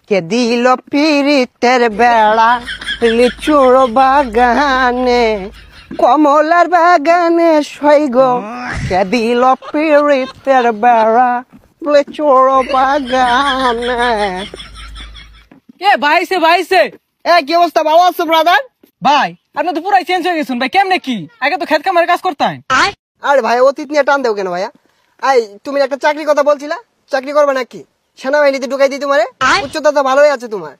কে দিল পিরিতের বেড়া লিচুর বাগানে কমলার বাগানে সৈগ কে দিল পিরিতের বেড়া লিচুর বাগানে। এ ভাইছে ভাইছে কি অবস্থা, ভালো আছো ব্রাদার? ভাই আপনি তো পুরাই চেঞ্জ হয়ে গেছেন ভাই, কেমনে কি? আগে তো খেত কামারে কাজ করতেন। আরে ভাই অতীত নিয়ে টান দেও কেন ভাইয়া? তুমি একটা চাকরির কথা বলছিলা, চাকরি করবে নাকি? সেনাবাহিনীতে ঢুকাই দিই তোমারে, উচ্চতা তো ভালোই আছে তোমার।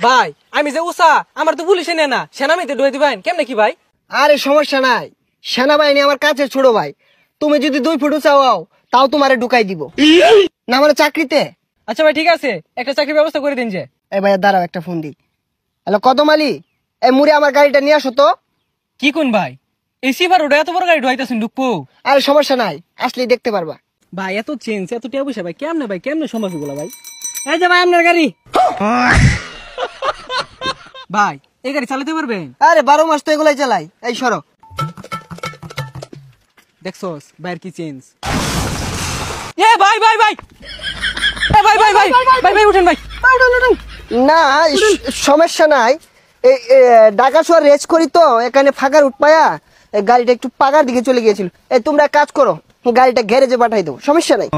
ভাই আমি যে উষা, আমার তো পুলিশে নেয় না, সেনাবাহিনীতে ঢুকে দিবেন কেমনে কি ভাই? আরে সমস্যা নাই, সেনাবাহিনী আমার কাছে ছোট ভাই, তুমি যদি 2 ফুট চাও তাও তোমারে ঢুকাই দিব না মানে চাকরিতে। আচ্ছা ভাই ঠিক আছে, একটা চাকরির ব্যবস্থা করে দিন যে। এই ভাইয়া দাঁড়াও, একটা ফোন দিই। হ্যালো কদম আলী, এই মুড়ে আমার গাড়িটা নিয়ে আসো তো। কি কোন ভাই, এই সিফার ওটা এত বড় গাড়ি ঢুকাইতেছেন ঢুকবো? আরে সমস্যা নাই, আসলেই দেখতে পারবা। ভাই এত চেঞ্জ এত টিয়া পয়সা ভাই কেমনে সম্ভব এগুলা ভাই? এই যে ভাই আপনার গাড়ি। ভাই এই গাড়ি চালাতে পারবেন? আরে 12 মাস তো এগুলাই চালাই। এই সরো। দেখছস ভাইয়ের কি চেঞ্জ। এ ভাই ভাই ভাই এ ভাই ভাই ভাই ভাই ভাই উঠেন ভাই। না সমস্যা নাই, ঢাকা শহর রেস করি তো এখানে ফাঁকার উঠপায়া গাড়িটা একটু পাকার দিকে চলে গিয়েছিল। তোমরা কাজ করো, গাড়িটা গ্যারেজে পাঠাই দেবো, সমস্যা নাই।